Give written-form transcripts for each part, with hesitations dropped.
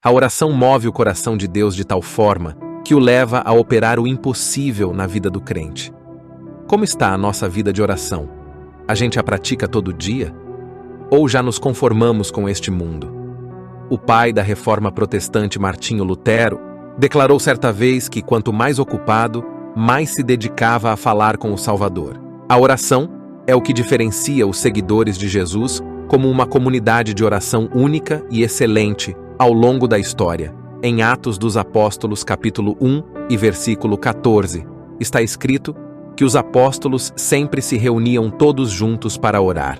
A oração move o coração de Deus de tal forma que o leva a operar o impossível na vida do crente. Como está a nossa vida de oração? A gente a pratica todo dia? Ou já nos conformamos com este mundo? O pai da reforma protestante Martinho Lutero declarou certa vez que quanto mais ocupado, mais se dedicava a falar com o Salvador. A oração é o que diferencia os seguidores de Jesus como uma comunidade de oração única e excelente ao longo da história. Em Atos dos Apóstolos, capítulo 1 e versículo 14, está escrito que os apóstolos sempre se reuniam todos juntos para orar.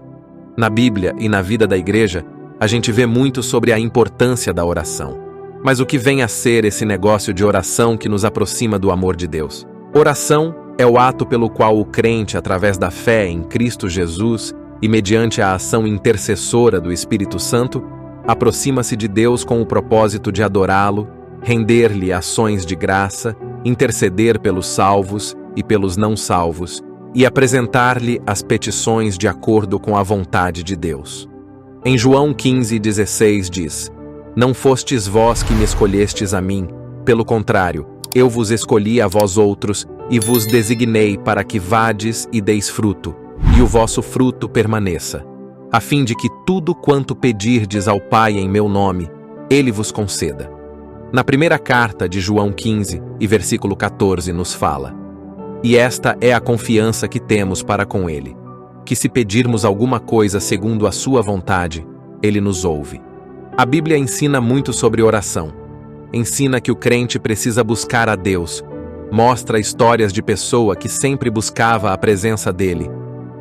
Na Bíblia e na vida da igreja, a gente vê muito sobre a importância da oração. Mas o que vem a ser esse negócio de oração que nos aproxima do amor de Deus? Oração é o ato pelo qual o crente, através da fé em Cristo Jesus e mediante a ação intercessora do Espírito Santo, aproxima-se de Deus com o propósito de adorá-lo, render-lhe ações de graça, interceder pelos salvos e pelos não salvos e apresentar-lhe as petições de acordo com a vontade de Deus. Em João 15:16 diz: Não fostes vós que me escolhestes a mim, pelo contrário, eu vos escolhi a vós outros e vos designei para que vades e deis fruto, e o vosso fruto permaneça, a fim de que tudo quanto pedirdes ao Pai em meu nome, Ele vos conceda. Na primeira carta de João 15 e versículo 14 nos fala: E esta é a confiança que temos para com Ele, que se pedirmos alguma coisa segundo a sua vontade, Ele nos ouve. A Bíblia ensina muito sobre oração. Ensina que o crente precisa buscar a Deus, mostra histórias de pessoa que sempre buscava a presença dEle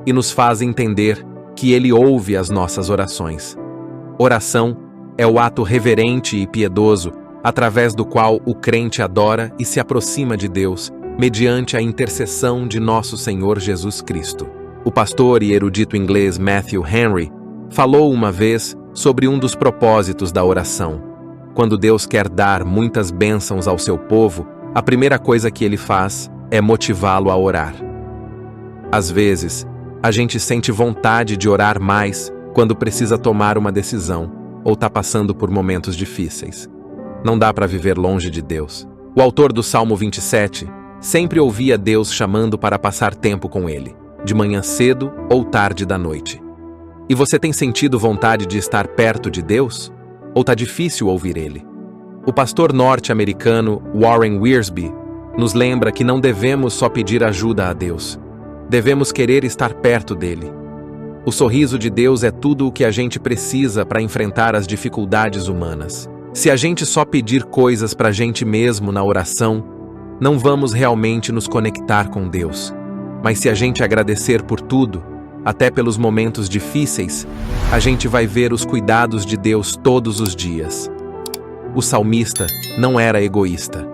e nos faz entender que Ele ouve as nossas orações. Oração é o ato reverente e piedoso através do qual o crente adora e se aproxima de Deus mediante a intercessão de nosso Senhor Jesus Cristo. O pastor e erudito inglês Matthew Henry falou uma vez sobre um dos propósitos da oração. Quando Deus quer dar muitas bênçãos ao seu povo, a primeira coisa que Ele faz é motivá-lo a orar. Às vezes, a gente sente vontade de orar mais quando precisa tomar uma decisão ou está passando por momentos difíceis. Não dá para viver longe de Deus. O autor do Salmo 27 sempre ouvia Deus chamando para passar tempo com Ele, de manhã cedo ou tarde da noite. E você tem sentido vontade de estar perto de Deus? Ou está difícil ouvir Ele? O pastor norte-americano Warren Wiersbe nos lembra que não devemos só pedir ajuda a Deus. Devemos querer estar perto dEle. O sorriso de Deus é tudo o que a gente precisa para enfrentar as dificuldades humanas. Se a gente só pedir coisas para a gente mesmo na oração, não vamos realmente nos conectar com Deus. Mas se a gente agradecer por tudo, até pelos momentos difíceis, a gente vai ver os cuidados de Deus todos os dias. O salmista não era egoísta.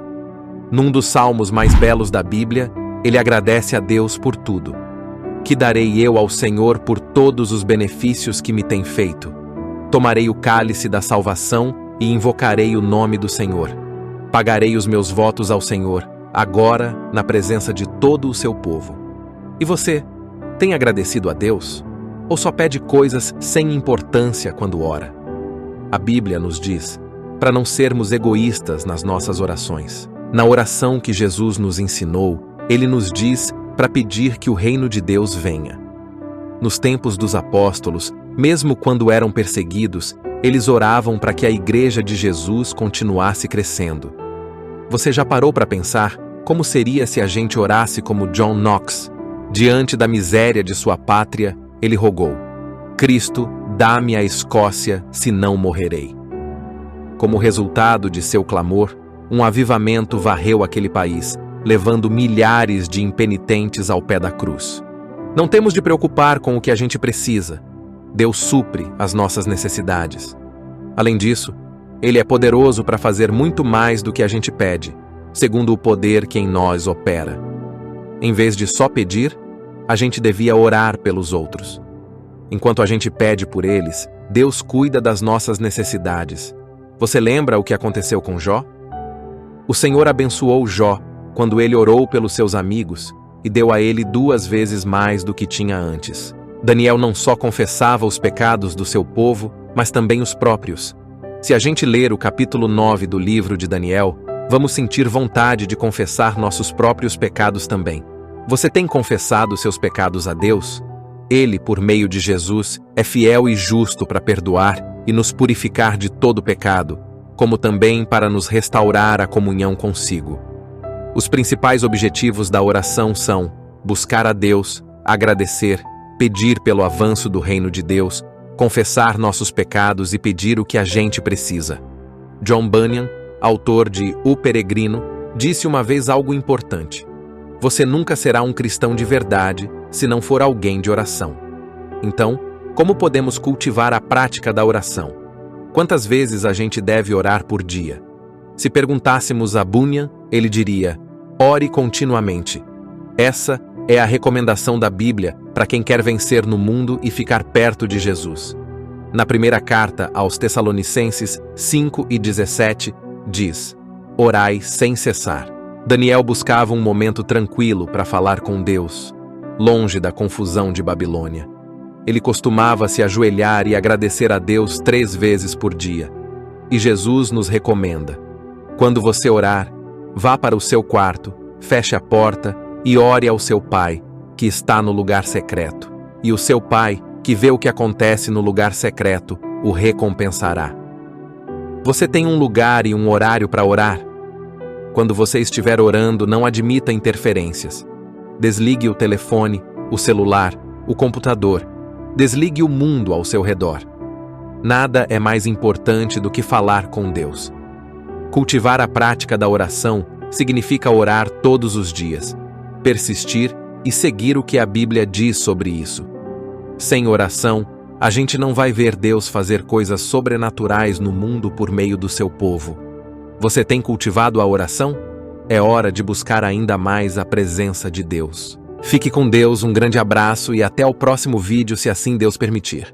Num dos salmos mais belos da Bíblia, ele agradece a Deus por tudo. Que darei eu ao Senhor por todos os benefícios que me tem feito? Tomarei o cálice da salvação e invocarei o nome do Senhor. Pagarei os meus votos ao Senhor, agora, na presença de todo o seu povo. E você, tem agradecido a Deus? Ou só pede coisas sem importância quando ora? A Bíblia nos diz para não sermos egoístas nas nossas orações. Na oração que Jesus nos ensinou, Ele nos diz para pedir que o reino de Deus venha. Nos tempos dos apóstolos, mesmo quando eram perseguidos, eles oravam para que a igreja de Jesus continuasse crescendo. Você já parou para pensar como seria se a gente orasse como John Knox? Diante da miséria de sua pátria, ele rogou: Cristo, dá-me a Escócia, senão morrerei. Como resultado de seu clamor, um avivamento varreu aquele país, levando milhares de impenitentes ao pé da cruz. Não temos de preocupar com o que a gente precisa. Deus supre as nossas necessidades. Além disso, Ele é poderoso para fazer muito mais do que a gente pede, segundo o poder que em nós opera. Em vez de só pedir, a gente devia orar pelos outros. Enquanto a gente pede por eles, Deus cuida das nossas necessidades. Você lembra o que aconteceu com Jó? O Senhor abençoou Jó quando ele orou pelos seus amigos e deu a ele 2 vezes mais do que tinha antes. Daniel não só confessava os pecados do seu povo, mas também os próprios. Se a gente ler o capítulo 9 do livro de Daniel, vamos sentir vontade de confessar nossos próprios pecados também. Você tem confessado seus pecados a Deus? Ele, por meio de Jesus, é fiel e justo para perdoar e nos purificar de todo pecado, como também para nos restaurar a comunhão consigo. Os principais objetivos da oração são buscar a Deus, agradecer, pedir pelo avanço do reino de Deus, confessar nossos pecados e pedir o que a gente precisa. John Bunyan, autor de O Peregrino, disse uma vez algo importante: você nunca será um cristão de verdade se não for alguém de oração. Então, como podemos cultivar a prática da oração? Quantas vezes a gente deve orar por dia? Se perguntássemos a Bunyan, ele diria: ore continuamente. Essa é a recomendação da Bíblia para quem quer vencer no mundo e ficar perto de Jesus. Na primeira carta aos Tessalonicenses 5:17, diz: orai sem cessar. Daniel buscava um momento tranquilo para falar com Deus, longe da confusão de Babilônia. Ele costumava se ajoelhar e agradecer a Deus 3 vezes por dia. E Jesus nos recomenda: quando você orar, vá para o seu quarto, feche a porta e ore ao seu Pai, que está no lugar secreto. E o seu Pai, que vê o que acontece no lugar secreto, o recompensará. Você tem um lugar e um horário para orar? Quando você estiver orando, não admita interferências. Desligue o telefone, o celular, o computador. Desligue o mundo ao seu redor. Nada é mais importante do que falar com Deus. Cultivar a prática da oração significa orar todos os dias, persistir e seguir o que a Bíblia diz sobre isso. Sem oração, a gente não vai ver Deus fazer coisas sobrenaturais no mundo por meio do seu povo. Você tem cultivado a oração? É hora de buscar ainda mais a presença de Deus. Fique com Deus, um grande abraço e até o próximo vídeo, se assim Deus permitir.